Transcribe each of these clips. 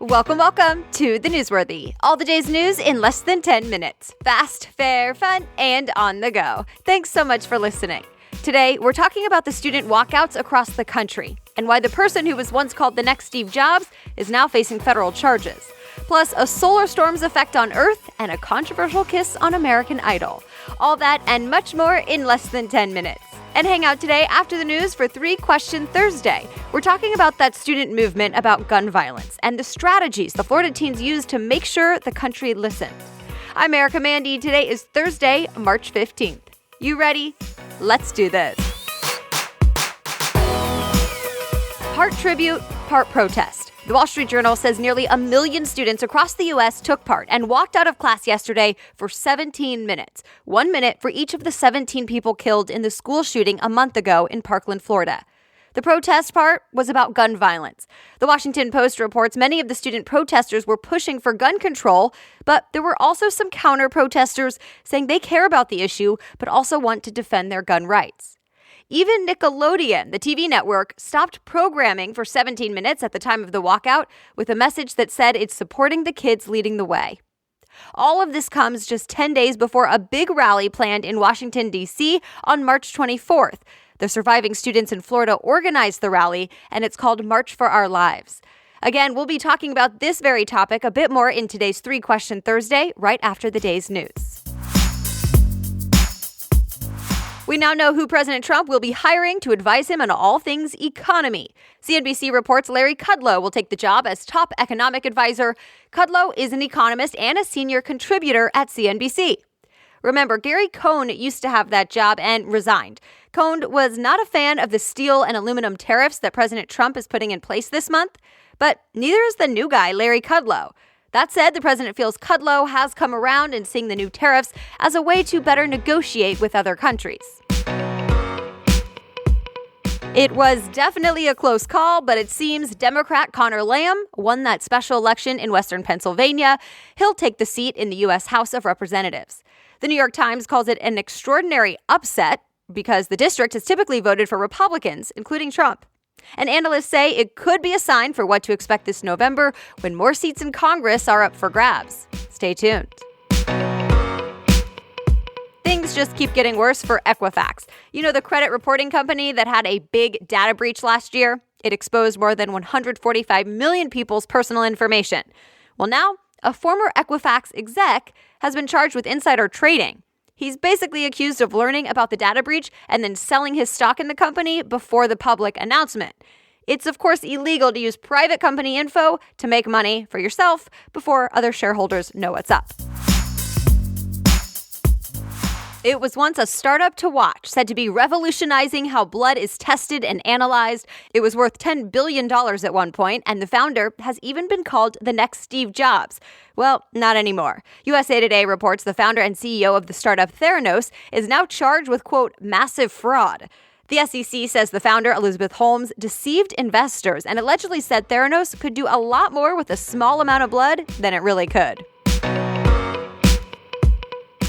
Welcome to the Newsworthy. All the day's news in less than 10 minutes. Fast, fair, fun, and on the go. Thanks so much for listening. Today, we're talking about the student walkouts across the country and why the person who was once called the next Steve Jobs is now facing federal charges. Plus, a solar storm's effect on Earth and a controversial kiss on American Idol. All that and much more in less than 10 minutes. And hang out today after the news for 3 Question Thursday. We're talking about that student movement about gun violence and the strategies the Florida teens use to make sure the country listens. I'm Erica Mandy. Today is Thursday, March 15th. You ready? Let's do this. Part tribute, part protest. The Wall Street Journal says nearly 1 million students across the U.S. took part and walked out of class yesterday for 17 minutes. 1 minute for each of the 17 people killed in the school shooting a month ago in Parkland, Florida. The protest part was about gun violence. The Washington Post reports many of the student protesters were pushing for gun control, but there were also some counter-protesters saying they care about the issue but also want to defend their gun rights. Even Nickelodeon, the TV network, stopped programming for 17 minutes at the time of the walkout with a message that said it's supporting the kids leading the way. All of this comes just 10 days before a big rally planned in Washington, D.C. on March 24th. The surviving students in Florida organized the rally, and it's called March for Our Lives. Again, we'll be talking about this very topic a bit more in today's 3 Question Thursday, right after the day's news. We now know who President Trump will be hiring to advise him on all things economy. CNBC reports Larry Kudlow will take the job as top economic advisor. Kudlow is an economist and a senior contributor at CNBC. Remember, Gary Cohn used to have that job and resigned. Cohn was not a fan of the steel and aluminum tariffs that President Trump is putting in place this month, but neither is the new guy, Larry Kudlow. That said, the president feels Kudlow has come around and seeing the new tariffs as a way to better negotiate with other countries. It was definitely a close call, but it seems Democrat Conor Lamb won that special election in Western Pennsylvania. He'll take the seat in the U.S. House of Representatives. The New York Times calls it an extraordinary upset because the district has typically voted for Republicans, including Trump. And analysts say it could be a sign for what to expect this November when more seats in Congress are up for grabs. Stay tuned. Things just keep getting worse for Equifax. You know, the credit reporting company that had a big data breach last year? It exposed more than 145 million people's personal information. Well, now, a former Equifax exec has been charged with insider trading. He's basically accused of learning about the data breach and then selling his stock in the company before the public announcement. It's, of course, illegal to use private company info to make money for yourself before other shareholders know what's up. It was once a startup to watch, said to be revolutionizing how blood is tested and analyzed. It was worth $10 billion at one point, and the founder has even been called the next Steve Jobs. Well, not anymore. USA Today reports the founder and CEO of the startup Theranos is now charged with, quote, massive fraud. The SEC says the founder, Elizabeth Holmes, deceived investors and allegedly said Theranos could do a lot more with a small amount of blood than it really could.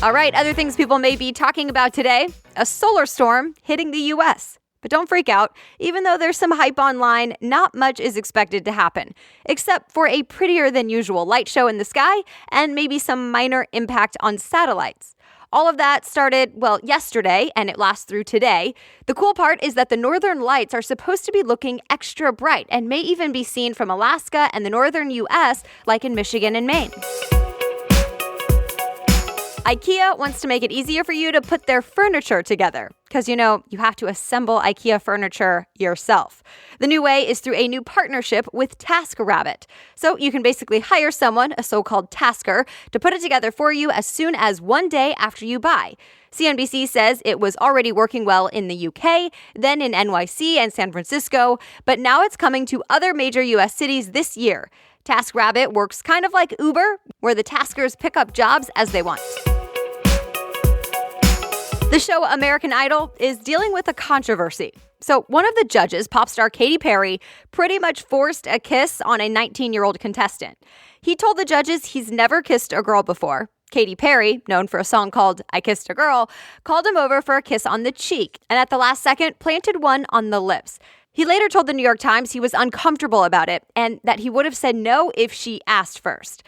All right, other things people may be talking about today, a solar storm hitting the U.S. But don't freak out. Even though there's some hype online, not much is expected to happen, except for a prettier than usual light show in the sky and maybe some minor impact on satellites. All of that started, yesterday, and it lasts through today. The cool part is that the northern lights are supposed to be looking extra bright and may even be seen from Alaska and the northern U.S., like in Michigan and Maine. IKEA wants to make it easier for you to put their furniture together because, you have to assemble IKEA furniture yourself. The new way is through a new partnership with TaskRabbit. So you can basically hire someone, a so-called tasker, to put it together for you as soon as one day after you buy. CNBC says it was already working well in the UK, then in NYC and San Francisco, but now it's coming to other major US cities this year. TaskRabbit works kind of like Uber, where the taskers pick up jobs as they want. The show American Idol is dealing with a controversy. So one of the judges, pop star Katy Perry, pretty much forced a kiss on a 19-year-old contestant. He told the judges he's never kissed a girl before. Katy Perry, known for a song called I Kissed a Girl, called him over for a kiss on the cheek and at the last second planted one on the lips. He later told the New York Times he was uncomfortable about it and that he would have said no if she asked first.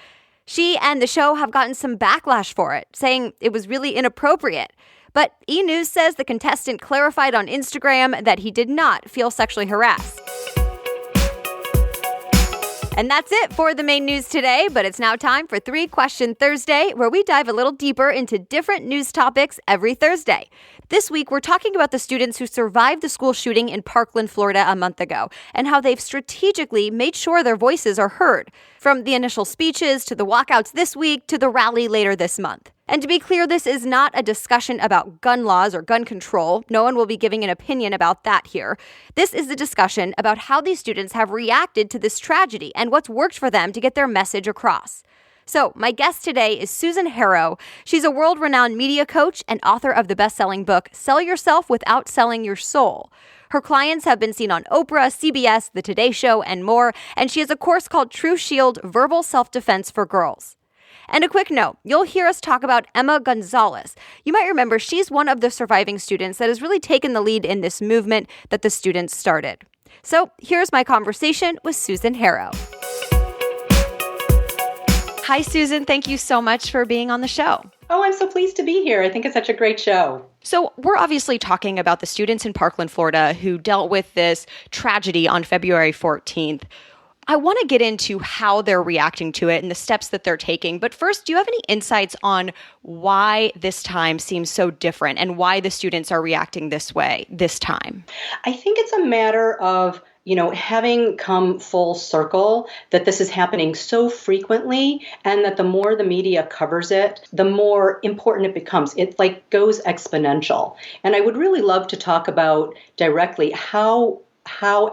She and the show have gotten some backlash for it, saying it was really inappropriate. But E! News says the contestant clarified on Instagram that he did not feel sexually harassed. And that's it for the main news today, but it's now time for 3 Question Thursday, where we dive a little deeper into different news topics every Thursday. This week, we're talking about the students who survived the school shooting in Parkland, Florida a month ago, and how they've strategically made sure their voices are heard, from the initial speeches to the walkouts this week to the rally later this month. And to be clear, this is not a discussion about gun laws or gun control. No one will be giving an opinion about that here. This is a discussion about how these students have reacted to this tragedy and what's worked for them to get their message across. So, my guest today is Susan Harrow. She's a world-renowned media coach and author of the best-selling book, Sell Yourself Without Selling Your Soul. Her clients have been seen on Oprah, CBS, The Today Show, and more, and she has a course called True Shield: Verbal Self-Defense for Girls. And a quick note, you'll hear us talk about Emma Gonzalez. You might remember she's one of the surviving students that has really taken the lead in this movement that the students started. So here's my conversation with Susan Harrow. Hi, Susan. Thank you so much for being on the show. Oh, I'm so pleased to be here. I think it's such a great show. So we're obviously talking about the students in Parkland, Florida, who dealt with this tragedy on February 14th. I want to get into how they're reacting to it and the steps that they're taking. But first, do you have any insights on why this time seems so different and why the students are reacting this way this time? I think it's a matter of, having come full circle, that this is happening so frequently, and that the more the media covers it, the more important it becomes. It goes exponential. And I would really love to talk about directly how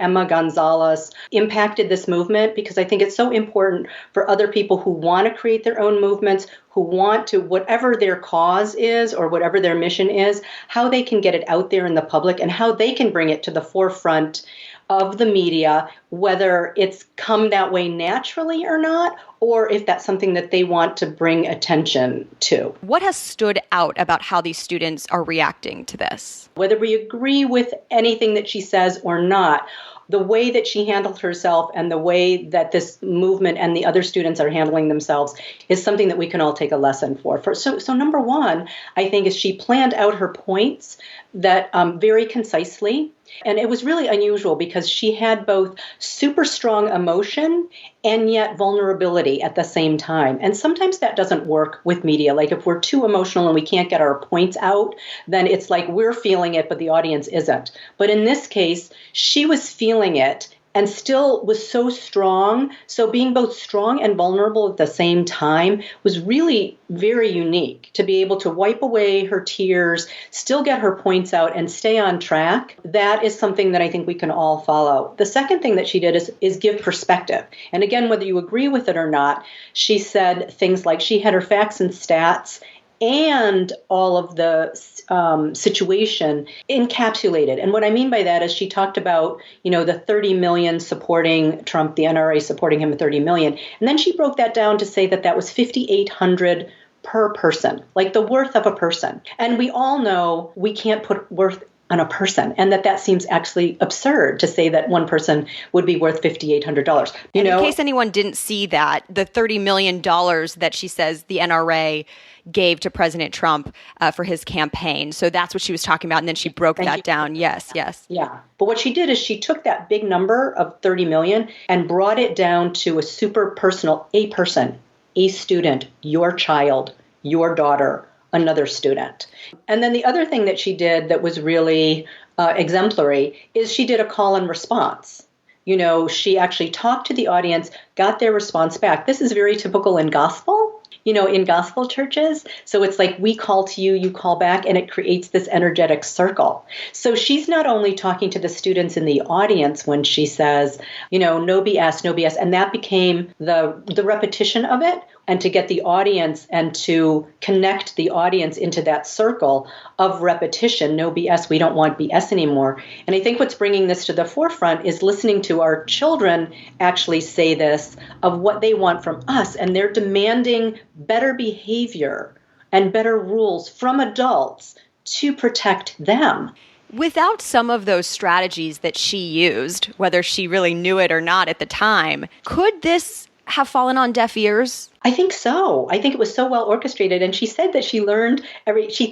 Emma Gonzalez impacted this movement, because I think it's so important for other people who want to create their own movements, who want to, whatever their cause is or whatever their mission is, how they can get it out there in the public and how they can bring it to the forefront of the media, whether it's come that way naturally or not, or if that's something that they want to bring attention to. What has stood out about how these students are reacting to this? Whether we agree with anything that she says or not, the way that she handled herself and the way that this movement and the other students are handling themselves is something that we can all take a lesson for. So number one, I think, is she planned out her points that very concisely. And it was really unusual because she had both super strong emotion and yet vulnerability at the same time. And sometimes that doesn't work with media. Like if we're too emotional and we can't get our points out, then it's like we're feeling it, but the audience isn't. But in this case, she was feeling it and still was so strong. So being both strong and vulnerable at the same time was really very unique. To be able to wipe away her tears, still get her points out, and stay on track, that is something that I think we can all follow. The second thing that she did is give perspective. And again, whether you agree with it or not, she said things like she had her facts and stats and all of the situation encapsulated. And what I mean by that is she talked about, the 30 million supporting Trump, the NRA supporting him at 30 million. And then she broke that down to say that that was 5,800 per person, like the worth of a person. And we all know we can't put worth on a person, and that seems actually absurd to say that one person would be worth $5,800. In case anyone didn't see that, the $30 million that she says the NRA gave to President Trump for his campaign. So that's what she was talking about, and then she broke that down. Yes. Yeah. But what she did is she took that big number of 30 million and brought it down to a super personal, a person, a student, your child, your daughter, another student. And then the other thing that she did that was really exemplary is she did a call and response. She actually talked to the audience, got their response back. This is very typical in gospel. In gospel churches. So it's like we call to you, you call back, and it creates this energetic circle. So she's not only talking to the students in the audience when she says, no BS, no BS. And that became the repetition of it, and to get the audience and to connect the audience into that circle of repetition. No BS, we don't want BS anymore. And I think what's bringing this to the forefront is listening to our children actually say this of what they want from us. And they're demanding better behavior and better rules from adults to protect them. Without some of those strategies that she used, whether she really knew it or not at the time, could this have fallen on deaf ears? I think so. I think it was so well orchestrated. And she said that she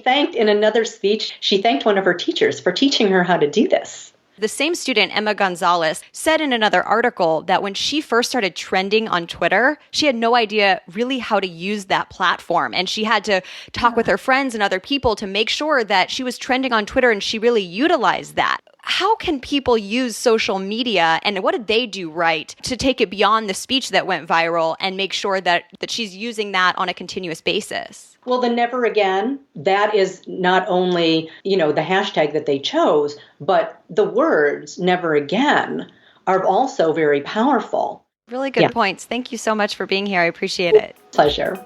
thanked in another speech, she thanked one of her teachers for teaching her how to do this. The same student, Emma Gonzalez, said in another article that when she first started trending on Twitter, she had no idea really how to use that platform. And she had to talk with her friends and other people to make sure that she was trending on Twitter and she really utilized that. How can people use social media, and what did they do right to take it beyond the speech that went viral and make sure that she's using that on a continuous basis? Well, the never again, that is not only, the hashtag that they chose, but the words never again are also very powerful. Really good points. Thank you so much for being here. I appreciate it. Pleasure.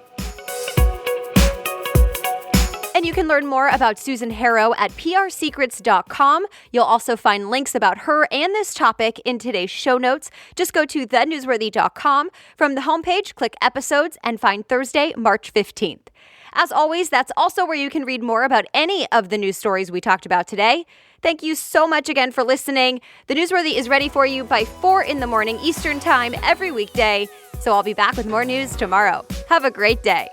And you can learn more about Susan Harrow at prsecrets.com. You'll also find links about her and this topic in today's show notes. Just go to thenewsworthy.com. From the homepage, click episodes and find Thursday, March 15th. As always, that's also where you can read more about any of the news stories we talked about today. Thank you so much again for listening. The Newsworthy is ready for you by 4 a.m. Eastern Time every weekday. So I'll be back with more news tomorrow. Have a great day.